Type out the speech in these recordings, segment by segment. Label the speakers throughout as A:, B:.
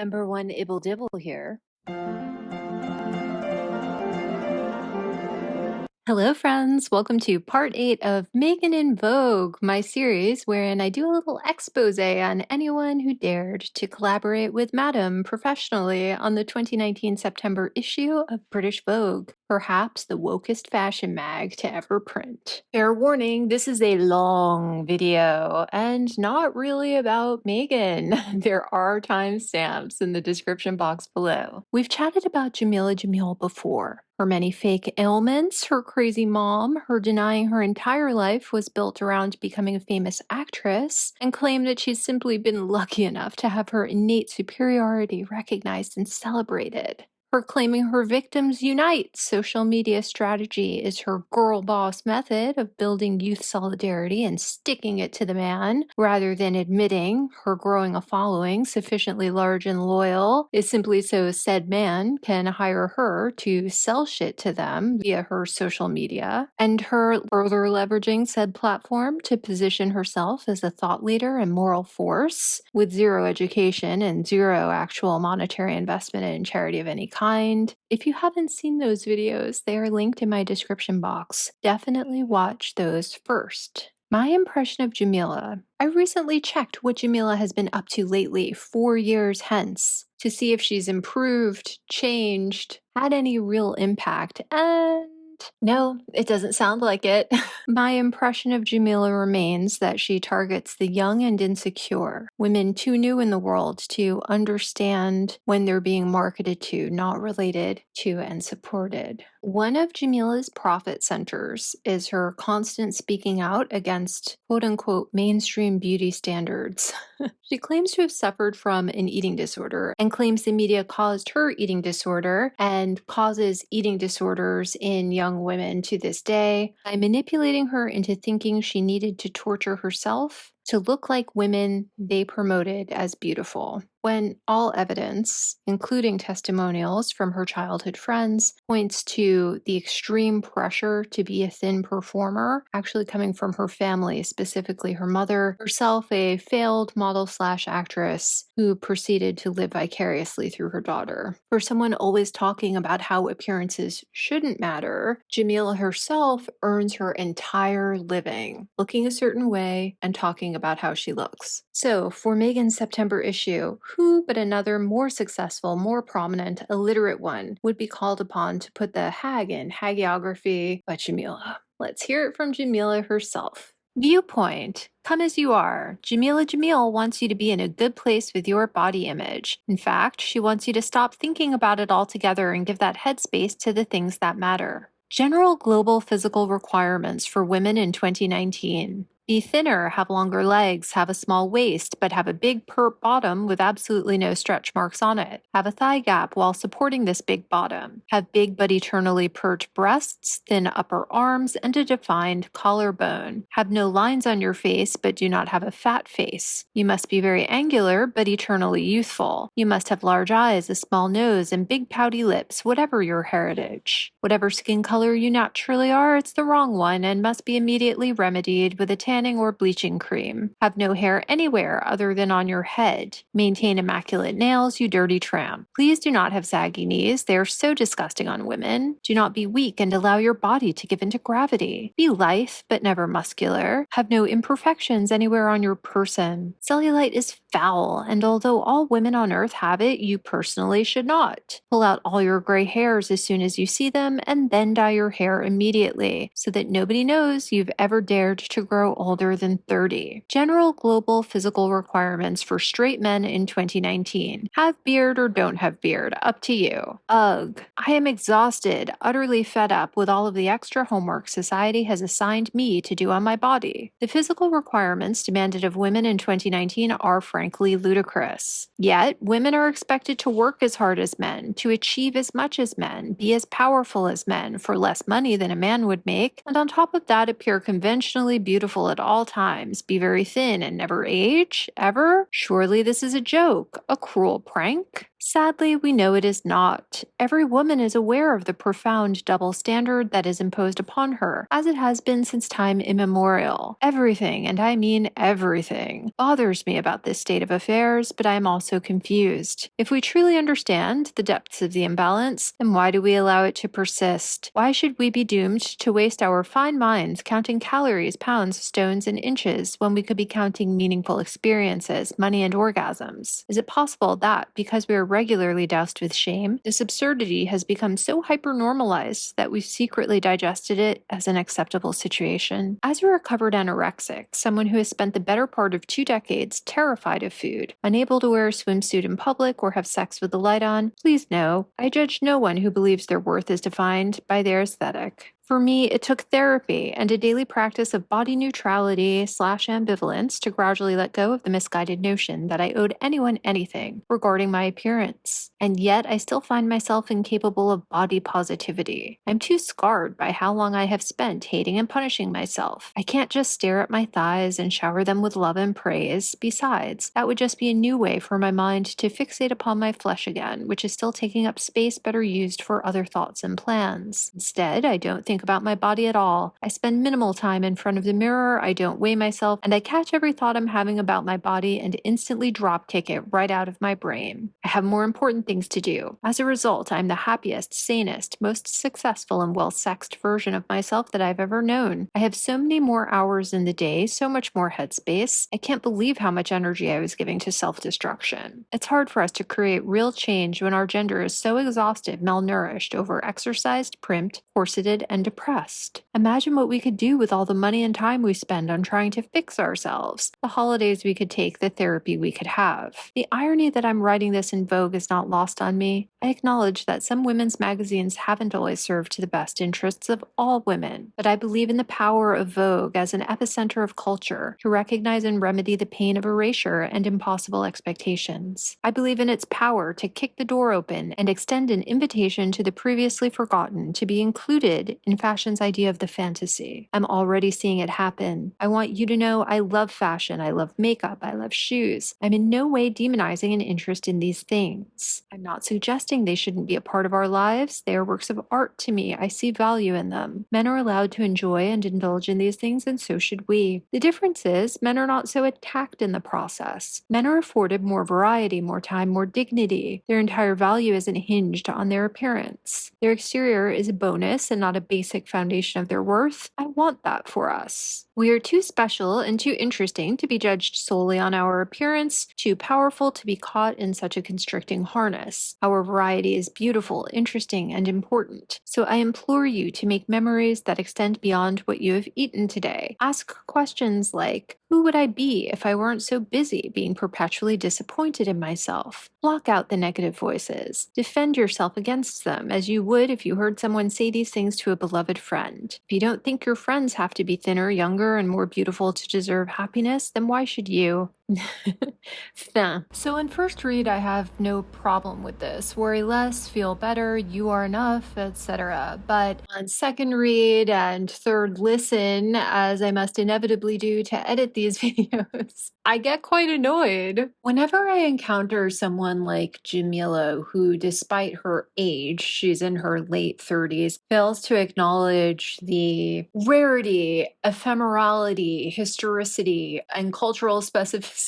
A: Number one Ibble Dibble here. Hello, friends. Welcome to part 8 of Meghan in Vogue, my series wherein I do a little expose on anyone who dared to collaborate with Madame professionally on the 2019 September issue of British Vogue, perhaps the wokest fashion mag to ever print. Fair warning, this is a long video and not really about Meghan. There are timestamps in the description box below. We've chatted about Jameela Jamil before. Her many fake ailments, her crazy mom, her denying her entire life was built around becoming a famous actress, and claim that she's simply been lucky enough to have her innate superiority recognized and celebrated. Her claiming her victims unite social media strategy is her girl boss method of building youth solidarity and sticking it to the man, rather than admitting her growing a following sufficiently large and loyal is simply so said man can hire her to sell shit to them via her social media, and her further leveraging said platform to position herself as a thought leader and moral force with zero education and zero actual monetary investment in charity of any kind. If you haven't seen those videos, they are linked in my description box. Definitely watch those first. My impression of Jameela. I recently checked what Jameela has been up to lately, 4 years hence, to see if she's improved, changed, had any real impact, and no, it doesn't sound like it. My impression of Jameela remains that she targets the young and insecure, women too new in the world to understand when they're being marketed to, not related to, and supported. One of Jameela's profit centers is her constant speaking out against quote-unquote mainstream beauty standards. She claims to have suffered from an eating disorder and claims the media caused her eating disorder and causes eating disorders in young women to this day by manipulating her into thinking she needed to torture herself to look like women they promoted as beautiful, when all evidence, including testimonials from her childhood friends, points to the extreme pressure to be a thin performer actually coming from her family, specifically her mother, herself a failed model/actress who proceeded to live vicariously through her daughter. For someone always talking about how appearances shouldn't matter, Jameela herself earns her entire living looking a certain way and talking about how she looks. So, for Meghan's September issue, who but another more successful, more prominent, illiterate one would be called upon to put the hag in hagiography but Jameela? Let's hear it from Jameela herself. Viewpoint. Come as you are. Jameela Jamil wants you to be in a good place with your body image. In fact, she wants you to stop thinking about it altogether and give that headspace to the things that matter. General global physical requirements for women in 2019. Be thinner, have longer legs, have a small waist, but have a big perp bottom with absolutely no stretch marks on it. Have a thigh gap while supporting this big bottom. Have big but eternally pert breasts, thin upper arms, and a defined collarbone. Have no lines on your face, but do not have a fat face. You must be very angular, but eternally youthful. You must have large eyes, a small nose, and big pouty lips, whatever your heritage. Whatever skin color you naturally are, it's the wrong one and must be immediately remedied with a tanning or bleaching cream. Have no hair anywhere other than on your head. Maintain immaculate nails, you dirty tramp. Please do not have saggy knees. They are so disgusting on women. Do not be weak and allow your body to give into gravity. Be lithe, but never muscular. Have no imperfections anywhere on your person. Cellulite is foul, and although all women on earth have it, you personally should not. Pull out all your gray hairs as soon as you see them, and then dye your hair immediately, so that nobody knows you've ever dared to grow older than 30. General global physical requirements for straight men in 2019. Have beard or don't have beard, up to you. Ugh. I am exhausted, utterly fed up with all of the extra homework society has assigned me to do on my body. The physical requirements demanded of women in 2019 are frankly ludicrous. Yet, women are expected to work as hard as men, to achieve as much as men, be as powerful as men for less money than a man would make, and on top of that appear conventionally beautiful at at all times, be very thin, and never age? Ever? Surely this is a joke, a cruel prank? Sadly, we know it is not. Every woman is aware of the profound double standard that is imposed upon her, as it has been since time immemorial. Everything, and I mean everything, bothers me about this state of affairs, but I am also confused. If we truly understand the depths of the imbalance, then why do we allow it to persist? Why should we be doomed to waste our fine minds counting calories, pounds, stones, and inches when we could be counting meaningful experiences, money, and orgasms? Is it possible that, because we are regularly doused with shame, this absurdity has become so hyper-normalized that we've secretly digested it as an acceptable situation? As a recovered anorexic, someone who has spent the better part of 2 decades terrified of food, unable to wear a swimsuit in public or have sex with the light on, please know, I judge no one who believes their worth is defined by their aesthetic. For me, it took therapy and a daily practice of body neutrality / ambivalence to gradually let go of the misguided notion that I owed anyone anything regarding my appearance. And yet, I still find myself incapable of body positivity. I'm too scarred by how long I have spent hating and punishing myself. I can't just stare at my thighs and shower them with love and praise. Besides, that would just be a new way for my mind to fixate upon my flesh again, which is still taking up space better used for other thoughts and plans. Instead, I don't think about my body at all. I spend minimal time in front of the mirror, I don't weigh myself, and I catch every thought I'm having about my body and instantly drop kick it right out of my brain. I have more important things to do. As a result, I'm the happiest, sanest, most successful, and well-sexed version of myself that I've ever known. I have so many more hours in the day, so much more headspace. I can't believe how much energy I was giving to self-destruction. It's hard for us to create real change when our gender is so exhausted, malnourished, over-exercised, primped, corseted, and depressed. Imagine what we could do with all the money and time we spend on trying to fix ourselves, the holidays we could take, the therapy we could have. The irony that I'm writing this in Vogue is not lost on me. I acknowledge that some women's magazines haven't always served to the best interests of all women, but I believe in the power of Vogue as an epicenter of culture to recognize and remedy the pain of erasure and impossible expectations. I believe in its power to kick the door open and extend an invitation to the previously forgotten to be included in fashion's idea of the fantasy. I'm already seeing it happen. I want you to know I love fashion, I love makeup, I love shoes. I'm in no way demonizing an interest in these things. I'm not suggesting they shouldn't be a part of our lives. They are works of art to me. I see value in them. Men are allowed to enjoy and indulge in these things, and so should we. The difference is, men are not so attacked in the process. Men are afforded more variety, more time, more dignity. Their entire value isn't hinged on their appearance. Their exterior is a bonus and not a basic foundation of their worth. I want that for us. We are too special and too interesting to be judged solely on our appearance, too powerful to be caught in such a constricting harness. Our variety is beautiful, interesting, and important. So I implore you to make memories that extend beyond what you have eaten today. Ask questions like, who would I be if I weren't so busy being perpetually disappointed in myself? Block out the negative voices. Defend yourself against them as you would if you heard someone say these things to a beloved friend. If you don't think your friends have to be thinner, younger, and more beautiful to deserve happiness, then why should you? Fin. So in first read, I have no problem with this. Worry less, feel better, you are enough, etc. But on second read and third listen, as I must inevitably do to edit these videos, I get quite annoyed. Whenever I encounter someone like Jameela, who despite her age, she's in her late 30s, fails to acknowledge the rarity, ephemerality, historicity, and cultural specificity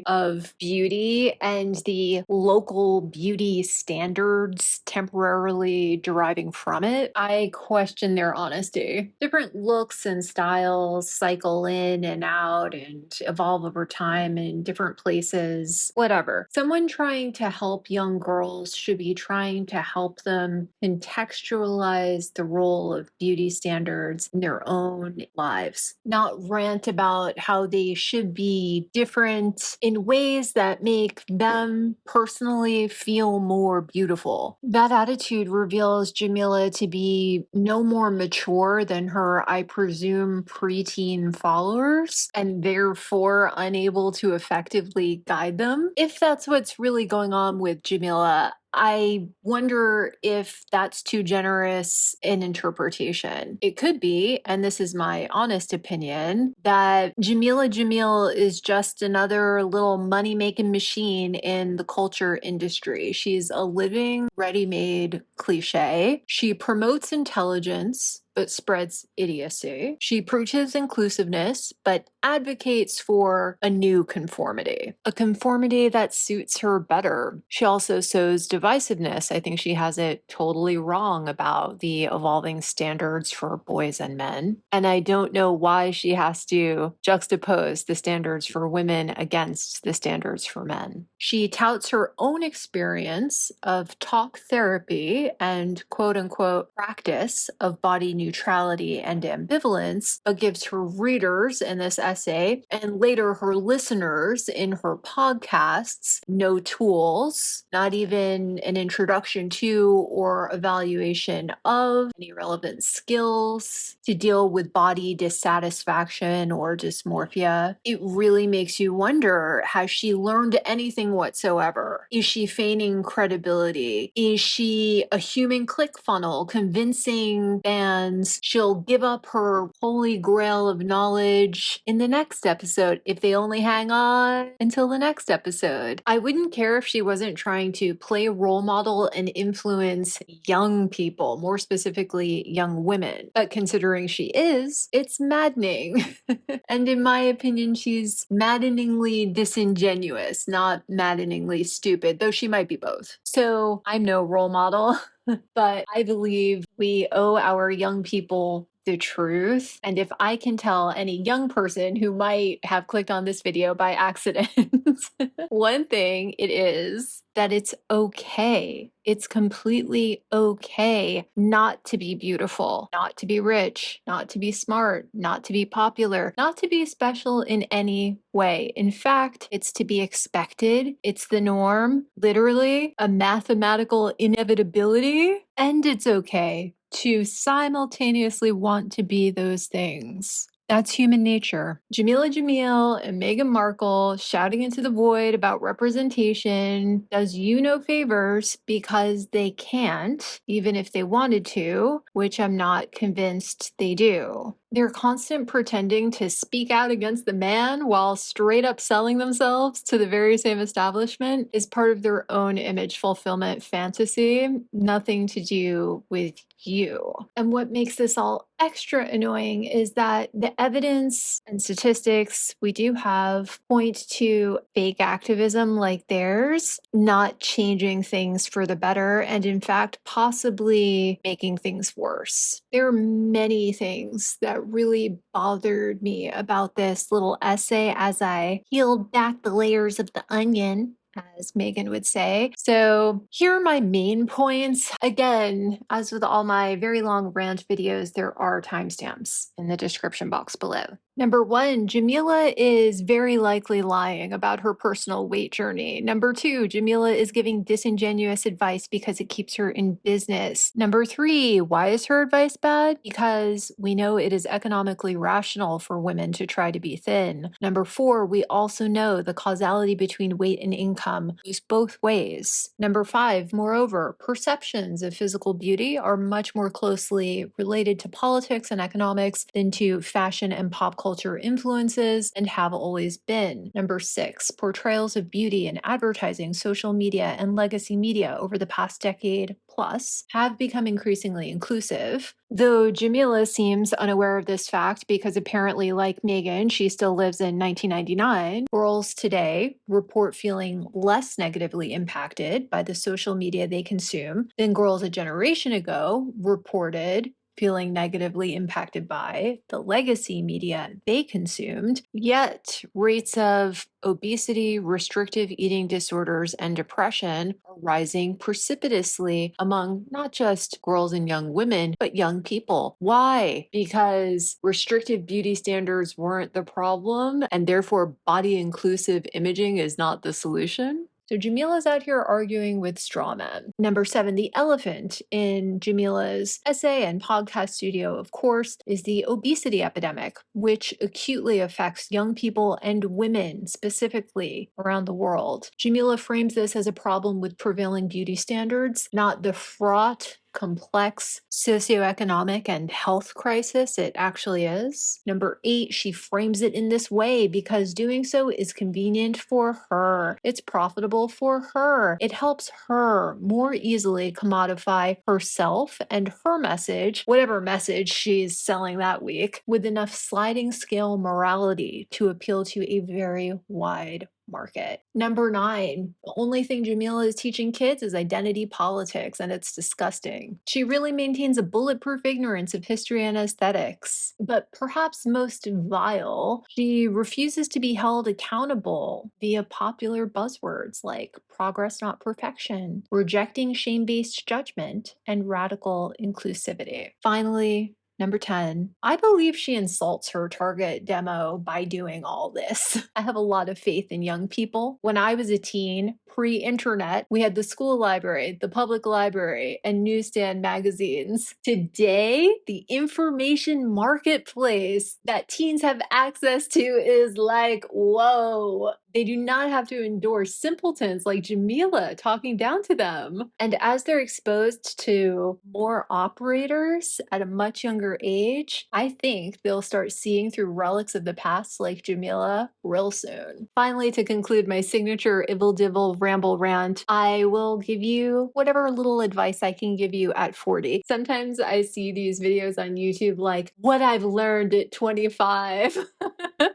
A: of beauty and the local beauty standards temporarily deriving from it, I question their honesty. Different looks and styles cycle in and out and evolve over time in different places, whatever. Someone trying to help young girls should be trying to help them contextualize the role of beauty standards in their own lives, not rant about how they should be different in ways that make them personally feel more beautiful. That attitude reveals Jameela to be no more mature than her, I presume, preteen followers, and therefore unable to effectively guide them. If that's what's really going on with Jameela, I wonder if that's too generous an interpretation. It could be, and this is my honest opinion, that Jameela Jamil is just another little money-making machine in the culture industry. She's a living, ready-made cliche. She promotes intelligence, but spreads idiocy. She preaches inclusiveness, but advocates for a new conformity, a conformity that suits her better. She also sows divisiveness. I think she has it totally wrong about the evolving standards for boys and men. And I don't know why she has to juxtapose the standards for women against the standards for men. She touts her own experience of talk therapy and quote unquote practice of body neutrality and ambivalence, but gives her readers in this essay and later her listeners in her podcasts no tools, not even an introduction to or evaluation of any relevant skills to deal with body dissatisfaction or dysmorphia. It really makes you wonder, has she learned anything whatsoever? Is she feigning credibility? Is she a human ClickFunnel convincing fans she'll give up her holy grail of knowledge in the next episode if they only hang on until the next episode? I wouldn't care if she wasn't trying to play a role model and influence young people, more specifically young women. But considering she is, it's maddening. And in my opinion, she's maddeningly disingenuous, not maddeningly stupid, though she might be both. So I'm no role model, but I believe we owe our young people the truth. And if I can tell any young person who might have clicked on this video by accident, one thing it is that it's okay. It's completely okay not to be beautiful, not to be rich, not to be smart, not to be popular, not to be special in any way. In fact, it's to be expected. It's the norm, literally a mathematical inevitability. And it's okay to simultaneously want to be those things. That's human nature. Jameela Jamil and Meghan Markle shouting into the void about representation does you no favors because they can't, even if they wanted to, which I'm not convinced they do. Their constant pretending to speak out against the man while straight up selling themselves to the very same establishment is part of their own image fulfillment fantasy, nothing to do with you. And what makes this all extra annoying is that the evidence and statistics we do have point to fake activism like theirs not changing things for the better, and in fact, possibly making things worse. There are many things that really bothered me about this little essay as I peeled back the layers of the onion, as Meghan would say. So here are my main points. Again, as with all my very long rant videos, there are timestamps in the description box below. Number one, Jameela is very likely lying about her personal weight journey. Number two, Jameela is giving disingenuous advice because it keeps her in business. Number three, why is her advice bad? Because we know it is economically rational for women to try to be thin. Number four, we also know the causality between weight and income goes both ways. Number five, moreover, perceptions of physical beauty are much more closely related to politics and economics than to fashion and pop culture influences and have always been. Number six, portrayals of beauty in advertising, social media, and legacy media over the past decade plus have become increasingly inclusive. Though Jameela seems unaware of this fact because apparently, like Meghan, she still lives in 1999, girls today report feeling less negatively impacted by the social media they consume than girls a generation ago reported feeling negatively impacted by the legacy media they consumed. Yet rates of obesity, restrictive eating disorders, and depression are rising precipitously among not just girls and young women, but young people. Why? Because restrictive beauty standards weren't the problem, and therefore body inclusive imaging is not the solution? So Jameela's out here arguing with straw men. Number 7, the elephant in Jameela's essay and podcast studio, of course, is the obesity epidemic, which acutely affects young people and women specifically around the world. Jameela frames this as a problem with prevailing beauty standards, not the fraught, complex socioeconomic and health crisis it actually is. Number 8, she frames it in this way because doing so is convenient for her. It's profitable for her. It helps her more easily commodify herself and her message, whatever message she's selling that week, with enough sliding scale morality to appeal to a very wide market. Number 9, the only thing Jameela is teaching kids is identity politics, and it's disgusting. She really maintains a bulletproof ignorance of history and aesthetics. But perhaps most vile, she refuses to be held accountable via popular buzzwords like progress, not perfection, rejecting shame-based judgment, and radical inclusivity. Finally, Number 10, I believe she insults her target demo by doing all this. I have a lot of faith in young people. When I was a teen, pre-internet, we had the school library, the public library, and newsstand magazines. Today, the information marketplace that teens have access to is like, whoa. They do not have to endure simpletons like Jameela talking down to them. And as they're exposed to more operators at a much younger age, I think they'll start seeing through relics of the past like Jameela real soon. Finally, to conclude my signature Ibble Dibble ramble rant, I will give you whatever little advice I can give you at 40. Sometimes I see these videos on YouTube like, what I've learned at 25.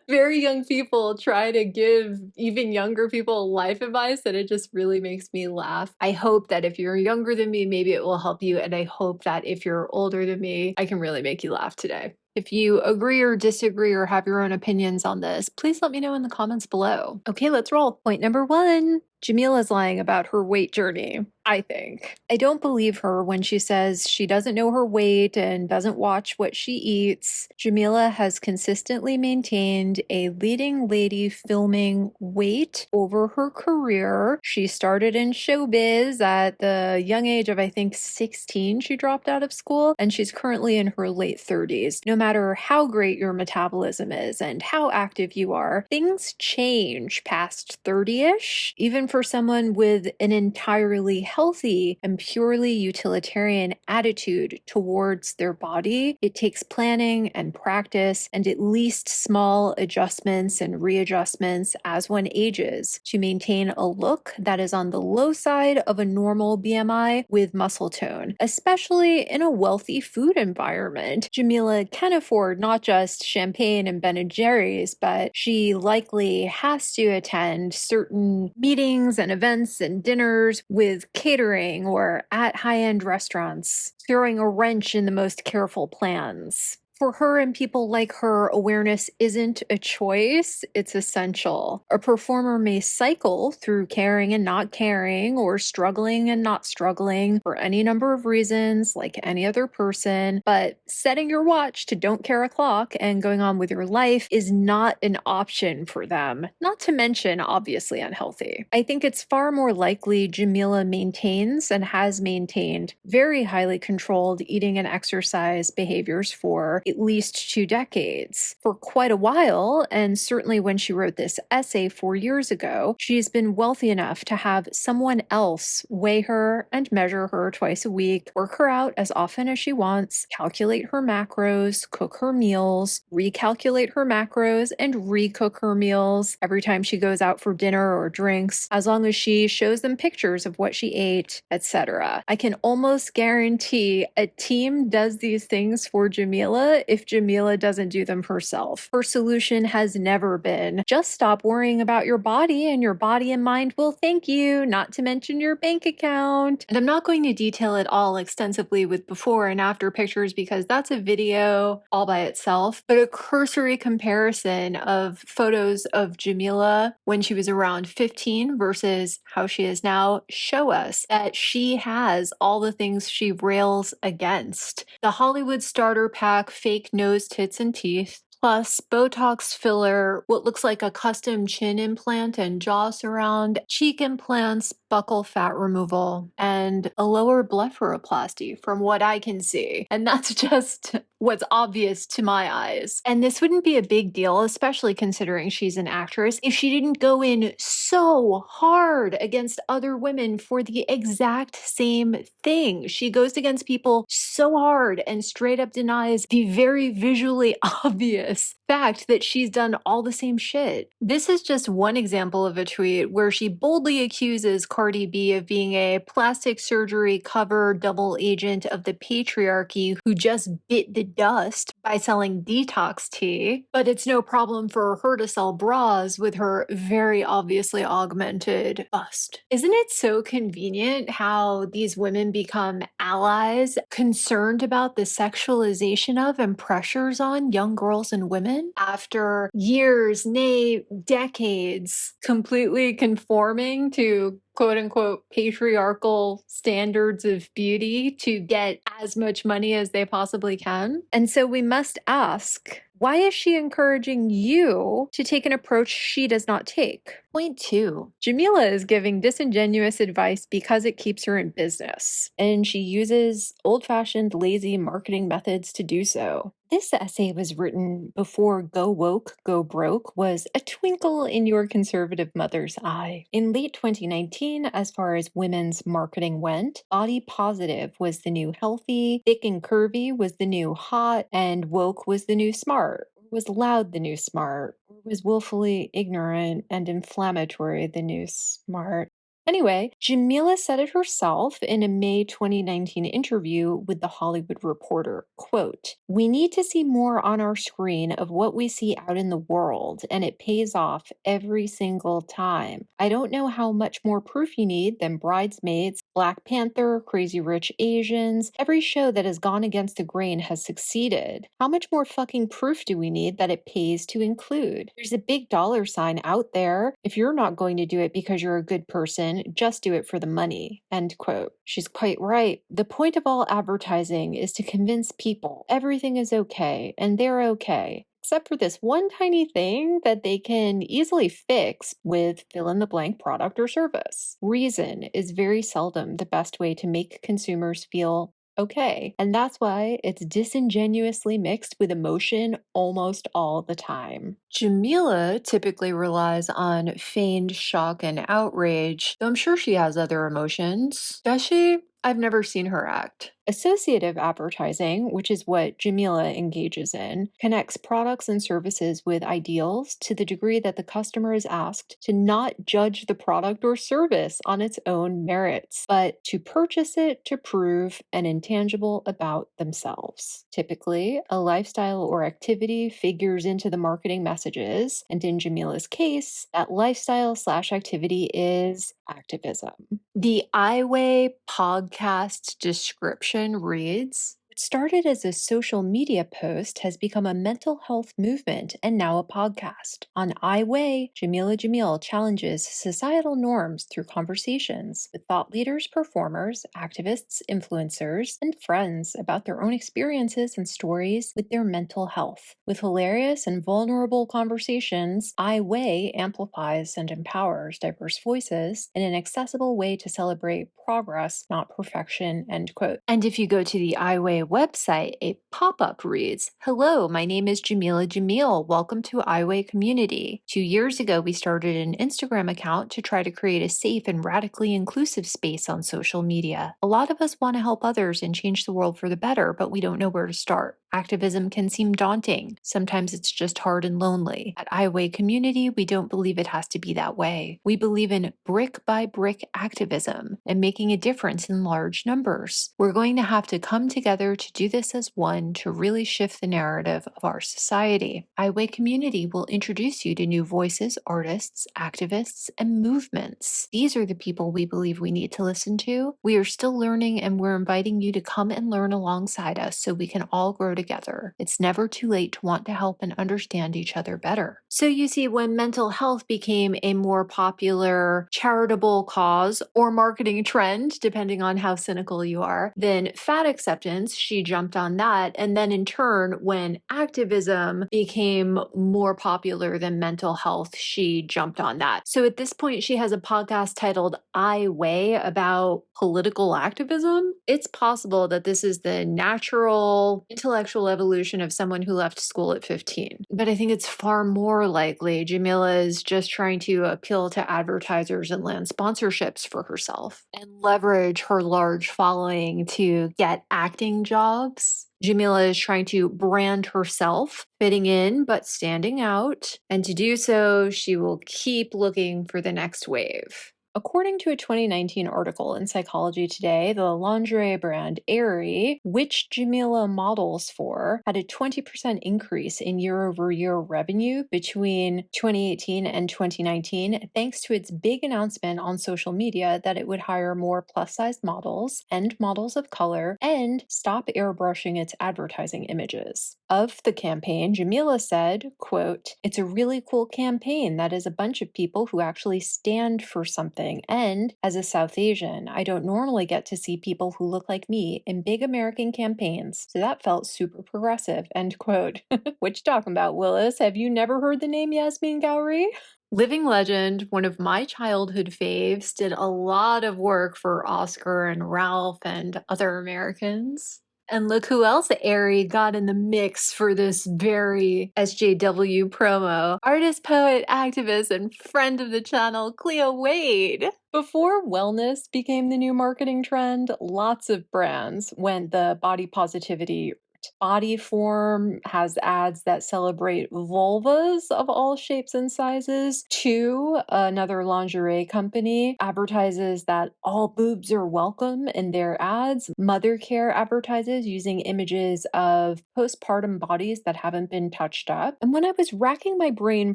A: Very young people try to give even younger people life advice, and it just really makes me laugh. I hope that if you're younger than me, maybe it will help you, and I hope that if you're older than me, I can really make you laugh today. If you agree or disagree or have your own opinions on this, please let me know in the comments below. Okay, let's roll. Point number 1. Jameela's lying about her weight journey, I think. I don't believe her when she says she doesn't know her weight and doesn't watch what she eats. Jameela has consistently maintained a leading lady filming weight over her career. She started in showbiz at the young age of, I think, 16. She dropped out of school, and she's currently in her late 30s. No matter how great your metabolism is and how active you are, things change past 30-ish. Even for someone with an entirely healthy and purely utilitarian attitude towards their body, it takes planning and practice and at least small adjustments and readjustments as one ages to maintain a look that is on the low side of a normal BMI with muscle tone, especially in a wealthy food environment. Jameela can afford not just champagne and Ben & Jerry's, but she likely has to attend certain meetings and events and dinners with catering or at high-end restaurants, throwing a wrench in the most careful plans. For her and people like her, awareness isn't a choice, it's essential. A performer may cycle through caring and not caring, or struggling and not struggling for any number of reasons, like any other person, but setting your watch to don't care o'clock and going on with your life is not an option for them, not to mention obviously unhealthy. I think it's far more likely Jameela maintains and has maintained very highly controlled eating and exercise behaviors for at least 2 decades. For quite a while, and certainly when she wrote this essay 4 years ago, she's been wealthy enough to have someone else weigh her and measure her twice a week, work her out as often as she wants, calculate her macros, cook her meals, recalculate her macros, and recook her meals every time she goes out for dinner or drinks, as long as she shows them pictures of what she ate, etc. I can almost guarantee a team does these things for Jameela if Jameela doesn't do them herself. Her solution has never been, just stop worrying about your body and your body and mind will thank you, not to mention your bank account. And I'm not going to detail it all extensively with before and after pictures because that's a video all by itself, but a cursory comparison of photos of Jameela when she was around 15 versus how she is now show us that she has all the things she rails against. The Hollywood starter pack, fake nose, tits, and teeth, plus Botox filler, what looks like a custom chin implant and jaw surround, cheek implants, buccal fat removal, and a lower blepharoplasty from what I can see. And that's just what's obvious to my eyes. And this wouldn't be a big deal, especially considering she's an actress, if she didn't go in so hard against other women for the exact same thing. She goes against people so hard and straight up denies the very visually obvious fact that she's done all the same shit. This is just one example of a tweet where she boldly accuses Cardi B of being a plastic surgery cover double agent of the patriarchy who just bit the dust by selling detox tea, but it's no problem for her to sell bras with her very obviously augmented bust. Isn't it so convenient how these women become allies concerned about the sexualization of and pressures on young girls and women after years, nay, decades completely conforming to quote unquote patriarchal standards of beauty to get as much money as they possibly can? And so we must ask, why is she encouraging you to take an approach she does not take? Point 2. Jameela is giving disingenuous advice because it keeps her in business, and she uses old-fashioned, lazy marketing methods to do so. This essay was written before Go Woke, Go Broke was a twinkle in your conservative mother's eye. In late 2019, as far as women's marketing went, body positive was the new healthy, thick and curvy was the new hot, and woke was the new smart. Was loud the new smart? Or was willfully ignorant and inflammatory the new smart? Anyway, Jameela said it herself in a May 2019 interview with The Hollywood Reporter, quote, "We need to see more on our screen of what we see out in the world, and it pays off every single time. I don't know how much more proof you need than Bridesmaids, Black Panther, Crazy Rich Asians. Every show that has gone against the grain has succeeded. How much more fucking proof do we need that it pays to include? There's a big dollar sign out there. If you're not going to do it because you're a good person, just do it for the money." End quote. She's quite right. The point of all advertising is to convince people everything is okay and they're okay, except for this one tiny thing that they can easily fix with fill in the blank product or service. Reason is very seldom the best way to make consumers feel okay, and that's why it's disingenuously mixed with emotion almost all the time. Jameela typically relies on feigned shock and outrage, though I'm sure she has other emotions. Does she? I've never seen her act. Associative advertising, which is what Jameela engages in, connects products and services with ideals to the degree that the customer is asked to not judge the product or service on its own merits, but to purchase it to prove an intangible about themselves. Typically, a lifestyle or activity figures into the marketing messages, and in Jameela's case, that lifestyle/activity is activism. The iWay podcast description reads, "What started as a social media post has become a mental health movement and now a podcast. On iWay, Jameela Jamil challenges societal norms through conversations with thought leaders, performers, activists, influencers, and friends about their own experiences and stories with their mental health. With hilarious and vulnerable conversations, iWay amplifies and empowers diverse voices in an accessible way to celebrate progress, not perfection." End quote. And if you go to the iWay website, a pop-up reads, "Hello, my name is Jameela Jamil. Welcome to iWay Community. 2 years ago, we started an Instagram account to try to create a safe and radically inclusive space on social media. A lot of us want to help others and change the world for the better, but we don't know where to start. Activism can seem daunting. Sometimes it's just hard and lonely. At iWay Community, we don't believe it has to be that way. We believe in brick by brick activism and making a difference in large numbers. We're going to have to come together to do this as one to really shift the narrative of our society. iWay Community will introduce you to new voices, artists, activists, and movements. These are the people we believe we need to listen to. We are still learning, and we're inviting you to come and learn alongside us so we can all grow together. It's never too late to want to help and understand each other better." So you see, when mental health became a more popular charitable cause or marketing trend, depending on how cynical you are, then fat acceptance, she jumped on that And then in turn, when activism became more popular than mental health, she jumped on that. So at this point, she has a podcast titled I Weigh about political activism. It's possible that this is the natural intellectual evolution of someone who left school at 15. But I think it's far more likely Jameela is just trying to appeal to advertisers and land sponsorships for herself and leverage her large following to get acting jobs. Jameela is trying to brand herself, fitting in but standing out. And to do so, she will keep looking for the next wave. According to a 2019 article in Psychology Today, the lingerie brand Aerie, which Jameela models for, had a 20% increase in year-over-year revenue between 2018 and 2019, thanks to its big announcement on social media that it would hire more plus-sized models and models of color and stop airbrushing its advertising images. Of the campaign, Jameela said, quote, "It's a really cool campaign that is a bunch of people who actually stand for something. And as a South Asian, I don't normally get to see people who look like me in big American campaigns. So that felt super progressive," end quote. What you talking about, Willis? Have you never heard the name Yasmin Gowrie? Living legend, one of my childhood faves, did a lot of work for Oscar and Ralph and other Americans. And look who else Aerie got in the mix for this very SJW promo. Artist, poet, activist, and friend of the channel, Cleo Wade. Before wellness became the new marketing trend, lots of brands went the body positivity route. Body Form has ads that celebrate vulvas of all shapes and sizes. Two, another lingerie company, advertises that all boobs are welcome in their ads. Mother Care advertises using images of postpartum bodies that haven't been touched up. And when I was racking my brain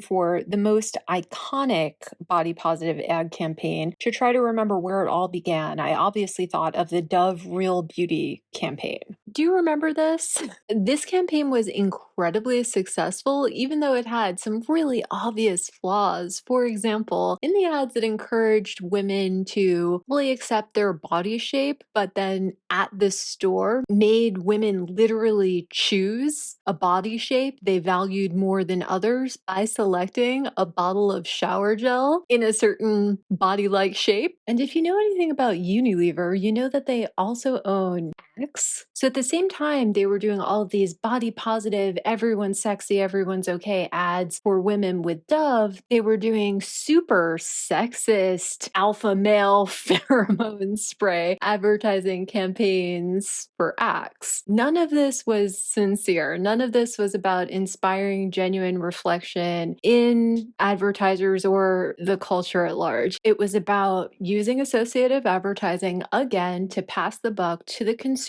A: for the most iconic body positive ad campaign to try to remember where it all began, I obviously thought of the Dove Real Beauty campaign. Do you remember this? This campaign was incredibly successful, even though it had some really obvious flaws. For example, in the ads, it encouraged women to fully accept their body shape, but then at the store made women literally choose a body shape they valued more than others by selecting a bottle of shower gel in a certain body-like shape. And if you know anything about Unilever, you know that they also own X. So at the same time, they were doing all of these body positive, everyone's sexy, everyone's okay ads for women with Dove. They were doing super sexist alpha male pheromone spray advertising campaigns for Axe. None of this was sincere. None of this was about inspiring genuine reflection in advertisers or the culture at large. It was about using associative advertising again to pass the buck to the consumer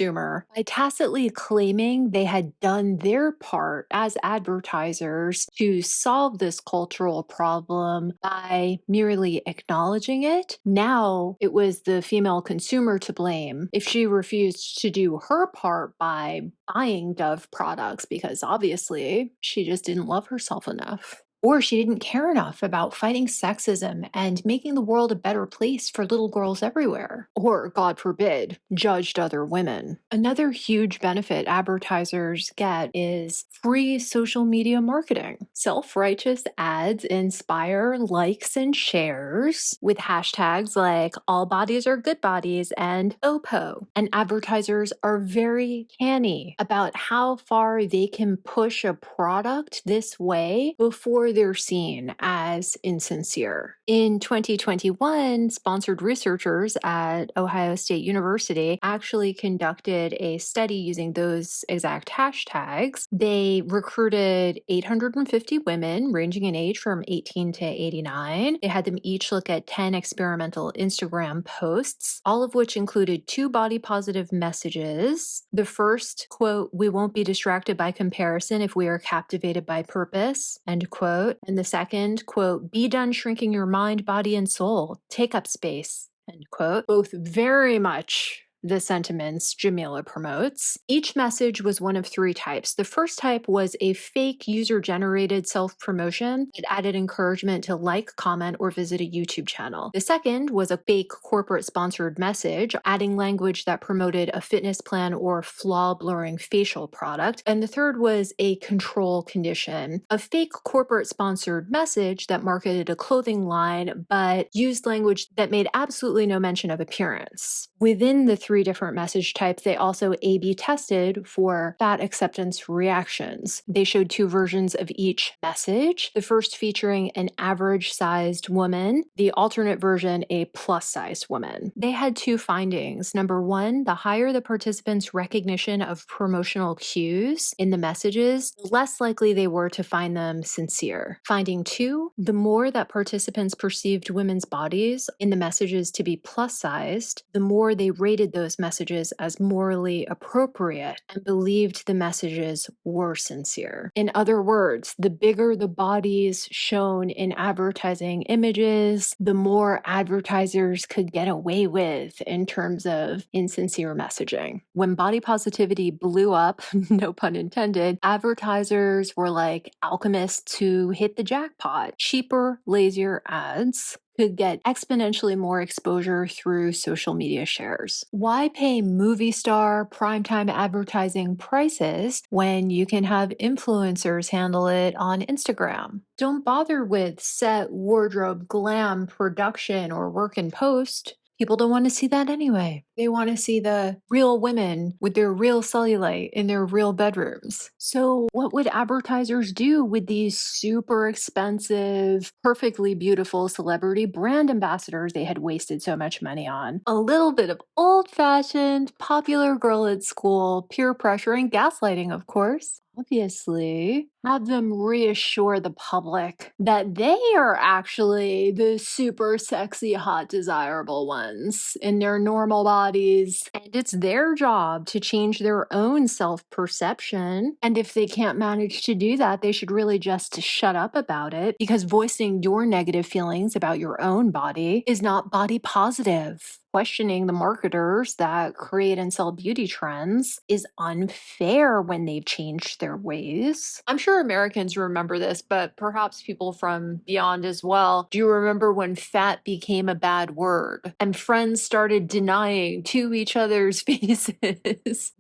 A: by tacitly claiming they had done their part as advertisers to solve this cultural problem by merely acknowledging it. Now it was the female consumer to blame if she refused to do her part by buying Dove products because obviously she just didn't love herself enough. Or she didn't care enough about fighting sexism and making the world a better place for little girls everywhere. Or, God forbid, judged other women. Another huge benefit advertisers get is free social media marketing. Self-righteous ads inspire likes and shares with hashtags like all bodies are good bodies and bopo. And advertisers are very canny about how far they can push a product this way before they're seen as insincere. In 2021, sponsored researchers at Ohio State University actually conducted a study using those exact hashtags. They recruited 850 women ranging in age from 18 to 89. They had them each look at 10 experimental Instagram posts, all of which included two body positive messages. The first, quote, "We won't be distracted by comparison if we are captivated by purpose," end quote. And the second, quote, "Be done shrinking your mind, body, and soul. Take up space," end quote. Both very much the sentiments Jameela promotes. Each message was one of three types. The first type was a fake user-generated self-promotion that added encouragement to like, comment, or visit a YouTube channel. The second was a fake corporate-sponsored message, adding language that promoted a fitness plan or flaw-blurring facial product. And the third was a control condition, a fake corporate-sponsored message that marketed a clothing line but used language that made absolutely no mention of appearance. Within the three different message types, they also A/B tested for fat acceptance reactions. They showed two versions of each message, the first featuring an average-sized woman, the alternate version a plus-sized woman. They had two findings. Number one, the higher the participants' recognition of promotional cues in the messages, the less likely they were to find them sincere. Finding two, the more that participants perceived women's bodies in the messages to be plus-sized, the more they rated those messages as morally appropriate and believed the messages were sincere. In other words, the bigger the bodies shown in advertising images, the more advertisers could get away with in terms of insincere messaging. When body positivity blew up, no pun intended, advertisers were like alchemists who hit the jackpot. Cheaper, lazier ads could get exponentially more exposure through social media shares. Why pay movie star primetime advertising prices when you can have influencers handle it on Instagram? Don't bother with set, wardrobe, glam, production, or work in post. People don't want to see that anyway. They want to see the real women with their real cellulite in their real bedrooms. So what would advertisers do with these super expensive, perfectly beautiful celebrity brand ambassadors they had wasted so much money on? A little bit of old-fashioned, popular girl at school, peer pressure and gaslighting, of course. Obviously, have them reassure the public that they are actually the super sexy, hot, desirable ones in their normal bodies, and it's their job to change their own self-perception. And if they can't manage to do that, they should really just shut up about it, because voicing your negative feelings about your own body is not body positive. Questioning the marketers that create and sell beauty trends is unfair when they've changed their ways. I'm sure Americans remember this, but perhaps people from beyond as well. Do you remember when fat became a bad word and friends started denying to each other's faces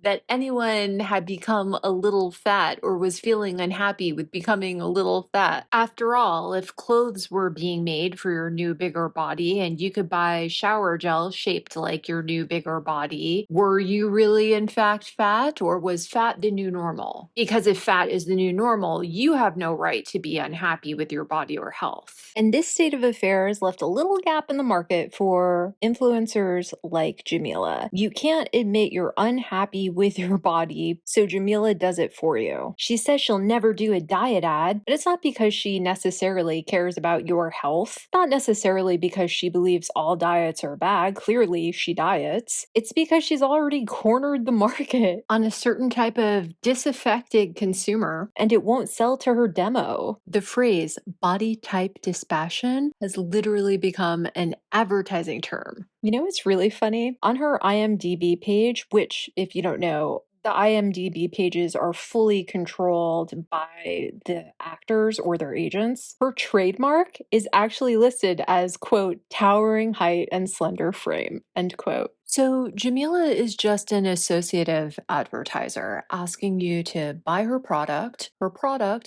A: that anyone had become a little fat or was feeling unhappy with becoming a little fat? After all, if clothes were being made for your new, bigger body and you could buy shower gel shaped like your new, bigger body, were you really in fact fat, or was fat the new normal? Because if fat is the new normal, you have no right to be unhappy with your body or health. And this state of affairs left a little gap in the market for influencers like Jameela. You can't admit you're unhappy with your body, so Jameela does it for you. She says she'll never do a diet ad, but it's not because she necessarily cares about your health, not necessarily because she believes all diets are bad. Clearly, she diets. It's because she's already cornered the market on a certain type of disaffected consumer, and it won't sell to her demo. The phrase body type dispassion has literally become an advertising term. You know what's really funny? On her IMDb page, which, if you don't know, the IMDb pages are fully controlled by the actors or their agents. Her trademark is actually listed as, quote, towering height and slender frame, end quote. So Jameela is just an associative advertiser asking you to buy her product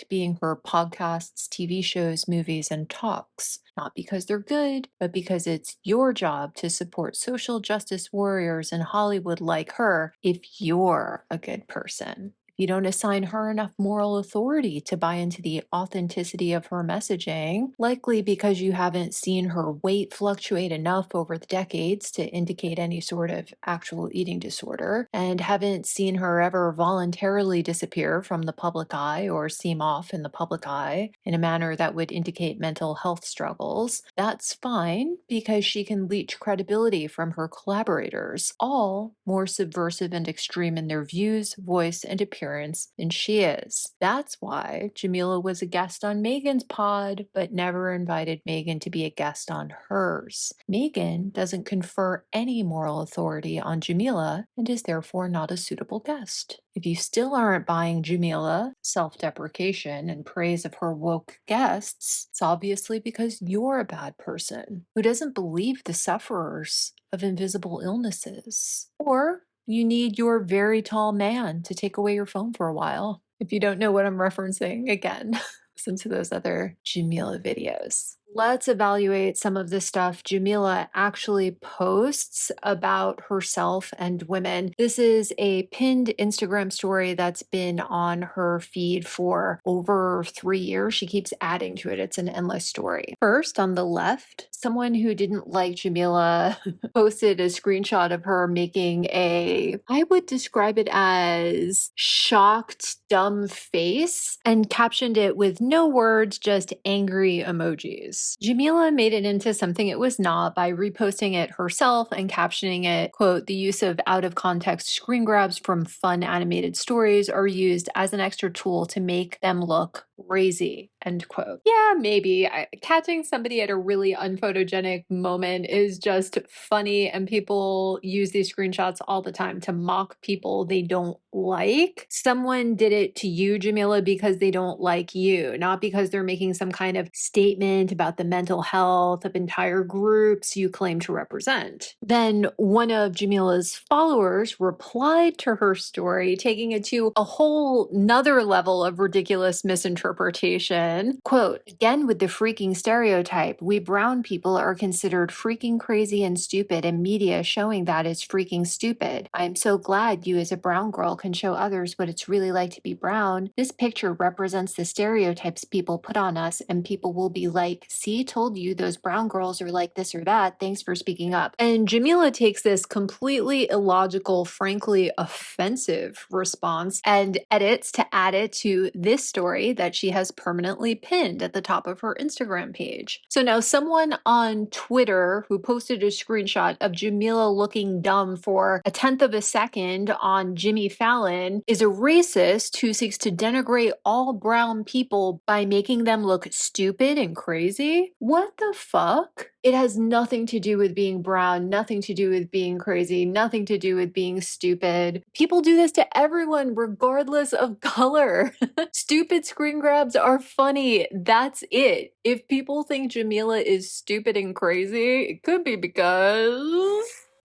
A: being her podcasts, TV shows, movies, and talks. Not because they're good, but because it's your job to support social justice warriors in Hollywood like her if you're a good person. You don't assign her enough moral authority to buy into the authenticity of her messaging, likely because you haven't seen her weight fluctuate enough over the decades to indicate any sort of actual eating disorder, and haven't seen her ever voluntarily disappear from the public eye or seem off in the public eye in a manner that would indicate mental health struggles. That's fine, because she can leech credibility from her collaborators, all more subversive and extreme in their views, voice, and appearance appearance than she is. That's why Jameela was a guest on Meghan's pod, but never invited Meghan to be a guest on hers. Meghan doesn't confer any moral authority on Jameela and is therefore not a suitable guest. If you still aren't buying Jameela, self-deprecation, and praise of her woke guests, it's obviously because you're a bad person who doesn't believe the sufferers of invisible illnesses. Or you need your very tall man to take away your phone for a while. If you don't know what I'm referencing, again, listen to those other Jameela videos. Let's evaluate some of the stuff Jameela actually posts about herself and women. This is a pinned Instagram story that's been on her feed for over 3 years. She keeps adding to it. It's an endless story. First, on the left, someone who didn't like Jameela posted a screenshot of her making I would describe it as shocked, dumb face and captioned it with no words, just angry emojis. Jameela made it into something it was not by reposting it herself and captioning it, quote, "The use of out of context screen grabs from fun animated stories are used as an extra tool to make them look crazy," end quote. Yeah, maybe. Catching somebody at a really unphotogenic moment is just funny, and people use these screenshots all the time to mock people they don't like. Someone did it to you, Jameela, because they don't like you, not because they're making some kind of statement about the mental health of entire groups you claim to represent. Then one of Jameela's followers replied to her story, taking it to a whole nother level of ridiculous misinterpretation. Quote, "Again with the freaking stereotype, we brown people are considered freaking crazy and stupid, and media showing that is freaking stupid. I'm so glad you as a brown girl can show others what it's really like to be brown. This picture represents the stereotypes people put on us, and people will be like, see, told you those brown girls are like this or that. Thanks for speaking up." And Jameela takes this completely illogical, frankly offensive response and edits to add it to this story that she has permanently pinned at the top of her Instagram page. So now someone on Twitter who posted a screenshot of Jameela looking dumb for a tenth of a second on Jimmy Fallon is a racist who seeks to denigrate all brown people by making them look stupid and crazy? What the fuck? It has nothing to do with being brown, nothing to do with being crazy, nothing to do with being stupid. People do this to everyone, regardless of color. Stupid screen grabs are funny. That's it. If people think Jameela is stupid and crazy, it could be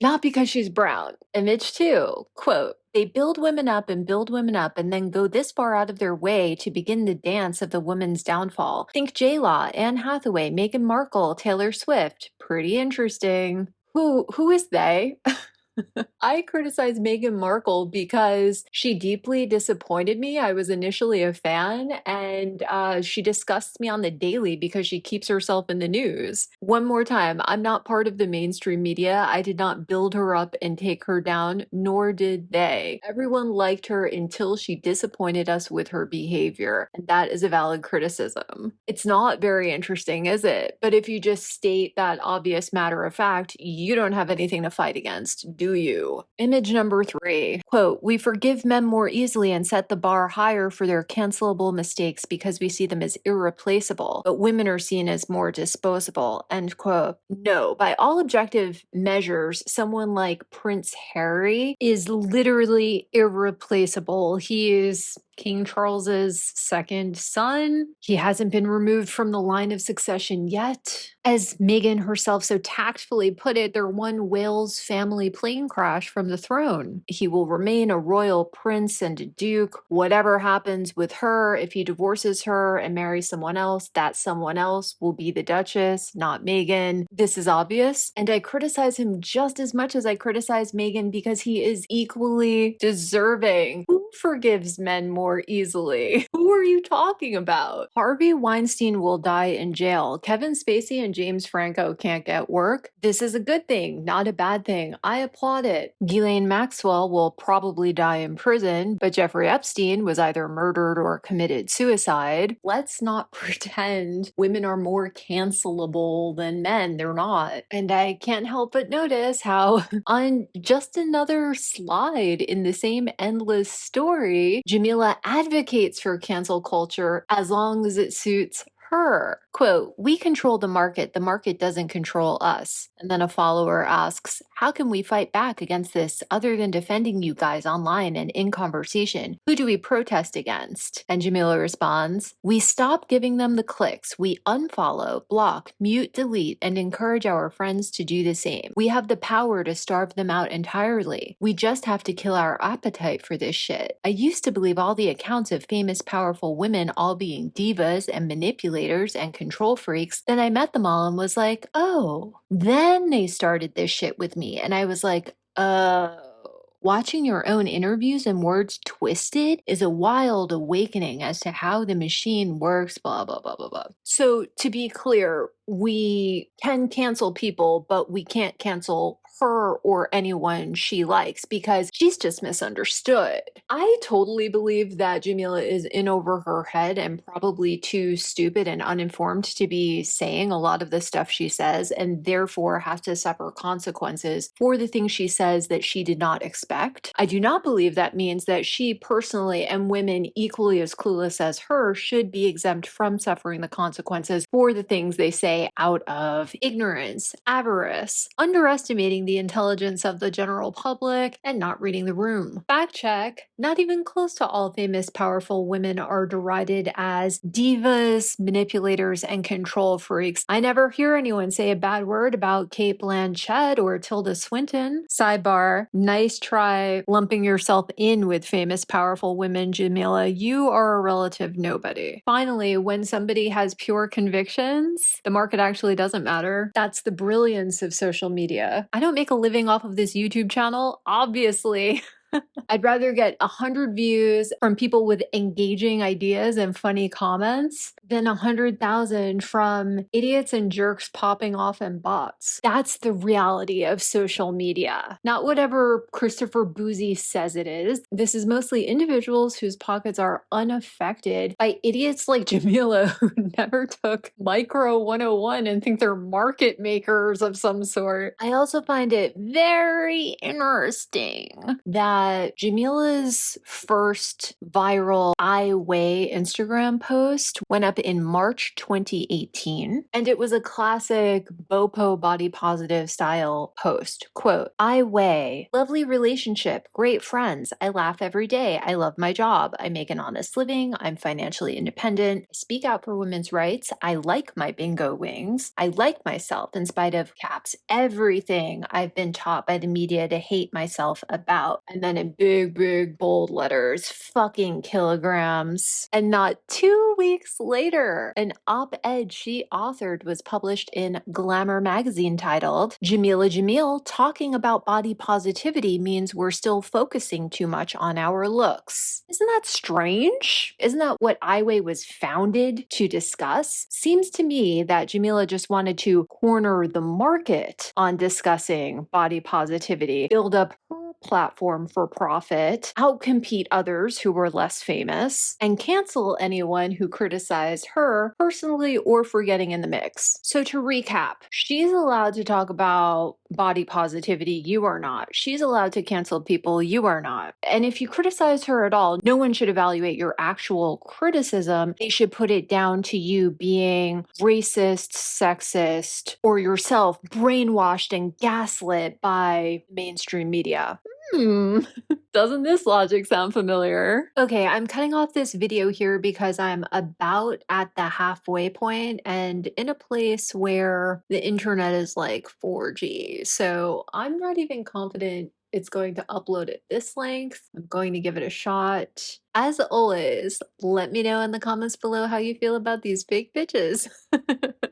A: not because she's brown. Image 2, quote, "They build women up and then go this far out of their way to begin the dance of the woman's downfall. Think J-Law, Anne Hathaway, Meghan Markle, Taylor Swift. Pretty interesting." Who is they? I criticize Meghan Markle because she deeply disappointed me. I was initially a fan, and she disgusts me on the daily because she keeps herself in the news. One more time, I'm not part of the mainstream media. I did not build her up and take her down, nor did they. Everyone liked her until she disappointed us with her behavior, and that is a valid criticism. It's not very interesting, is it? But if you just state that obvious matter of fact, you don't have anything to fight against, do you? Image number 3, quote, "We forgive men more easily and set the bar higher for their cancelable mistakes because we see them as irreplaceable, but women are seen as more disposable," end quote. No, by all objective measures, someone like Prince Harry is literally irreplaceable. He is King Charles's second son. He hasn't been removed from the line of succession yet. As Meghan herself so tactfully put it, they're one Wales family plane crash from the throne. He will remain a royal prince and a duke. Whatever happens with her, if he divorces her and marries someone else, that someone else will be the Duchess, not Meghan. This is obvious, and I criticize him just as much as I criticize Meghan because he is equally deserving. Who forgives men more easily? Who are you talking about? Harvey Weinstein will die in jail. Kevin Spacey and James Franco can't get work. This is a good thing, not a bad thing. I applaud it. Ghislaine Maxwell will probably die in prison, but Jeffrey Epstein was either murdered or committed suicide. Let's not pretend women are more cancelable than men. They're not. And I can't help but notice how on just another slide in the same endless story, story, Jameela advocates for cancel culture as long as it suits her. Quote, "We control the market doesn't control us." And then a follower asks, "How can we fight back against this other than defending you guys online and in conversation? Who do we protest against?" And Jameela responds, "We stop giving them the clicks. We unfollow, block, mute, delete, and encourage our friends to do the same. We have the power to starve them out entirely. We just have to kill our appetite for this shit. I used to believe all the accounts of famous, powerful women all being divas and manipulators and control freaks. Then I met them all and was like, oh." Then they started this shit with me. And I was like, oh. Watching your own interviews and words twisted is a wild awakening as to how the machine works, blah, blah, blah, blah, blah. So to be clear, we can cancel people, but we can't cancel her or anyone she likes because she's just misunderstood. I totally believe that Jameela is in over her head and probably too stupid and uninformed to be saying a lot of the stuff she says, and therefore has to suffer consequences for the things she says that she did not expect. I do not believe that means that she personally and women equally as clueless as her should be exempt from suffering the consequences for the things they say out of ignorance, avarice, underestimating the intelligence of the general public, and not reading the room. Fact check, not even close to all famous, powerful women are derided as divas, manipulators, and control freaks. I never hear anyone say a bad word about Cate Blanchett or Tilda Swinton. Sidebar, nice try lumping yourself in with famous, powerful women, Jameela. You are a relative nobody. Finally, when somebody has pure convictions, the market actually doesn't matter. That's the brilliance of social media. I don't make a living off of this YouTube channel, obviously. I'd rather get 100 views from people with engaging ideas and funny comments than 100,000 from idiots and jerks popping off and bots. That's the reality of social media, not whatever Christopher Boozy says it is. This is mostly individuals whose pockets are unaffected by idiots like Jameela who never took Micro 101 and think they're market makers of some sort. I also find it very interesting that Jameela's first viral I Weigh Instagram post went up in March 2018, and it was a classic bopo body positive style post. Quote, "I weigh, lovely relationship, great friends, I laugh every day, I love my job, I make an honest living, I'm financially independent, I speak out for women's rights, I like my bingo wings, I like myself in spite of caps, everything I've been taught by the media to hate myself about." And then in big, big, bold letters, fucking kilograms. And not 2 weeks later, an op-ed she authored was published in Glamour magazine titled, "Jameela Jamil talking about body positivity means we're still focusing too much on our looks." Isn't that strange? Isn't that what I Weigh was founded to discuss? Seems to me that Jameela just wanted to corner the market on discussing body positivity, build up her platform for profit, outcompete others who were less famous, and cancel anyone who criticized her personally or for getting in the mix. So to recap, she's allowed to talk about body positivity, you are not. She's allowed to cancel people, you are not. And if you criticize her at all, no one should evaluate your actual criticism. They should put it down to you being racist, sexist, or yourself brainwashed and gaslit by mainstream media. Doesn't this logic sound familiar? Okay, I'm cutting off this video here because I'm about at the halfway point and in a place where the internet is like 4G. So I'm not even confident it's going to upload at this length. I'm going to give it a shot. As always, let me know in the comments below how you feel about these fake bitches.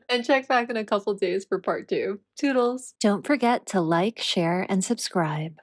A: And check back in a couple days for part 2. Toodles! Don't forget to like, share, and subscribe.